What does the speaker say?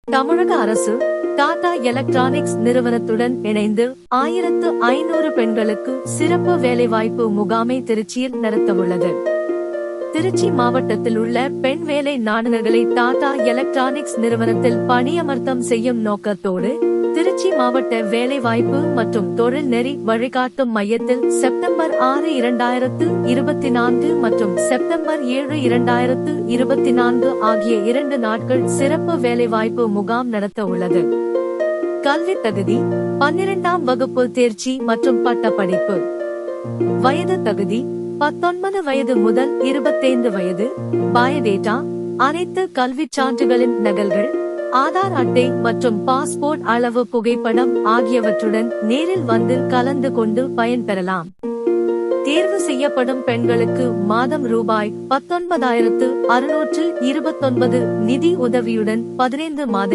தமிழக அரசு டாடா எலக்ட்ரானிக்ஸ் நிறுவனத்துடன் இணைந்து 1500 பெண்களுக்கு சிறப்பு வேலைவாய்ப்பு முகாமை திருச்சியில் நடத்தவுள்ளது. திருச்சி மாவட்டத்தில் உள்ள பெண் வேலை நாடுநர்களை டாடா எலக்ட்ரானிக்ஸ் நிறுவனத்தில் பணியமர்த்தம் செய்யும் நோக்கத்தோடு திருச்சி மாவட்ட வேலைவாய்ப்பு மற்றும் தொழில் நெறி வழிகாட்டும் மையத்தில் செப்டம்பர் 6, 2024 மற்றும் செப்டம்பர் 7, 2024 ஆகிய 2 நாட்கள் சிறப்பு வேலைவாய்ப்பு முகாம் நடத்த உள்ளது. கல்வி தகுதி 12ஆம் வகுப்பு தேர்ச்சி மற்றும் பட்டப்படிப்பு. வயது தகுதி 19 வயது முதல் 25 வயது. பயோடேட்டா அனைத்து கல்விச் சான்றுகளின் நகல்கள், ஆதார் அட்டை மற்றும் பாஸ்போர்ட் அளவு புகைப்படம் ஆகியவற்றுடன் நேரில் வந்து கலந்து கொண்டு பயன்பெறலாம். தேர்வு செய்யப்படும் பெண்களுக்கு மாதம் ரூபாய் 19,629 நிதி உதவியுடன் 15 மாத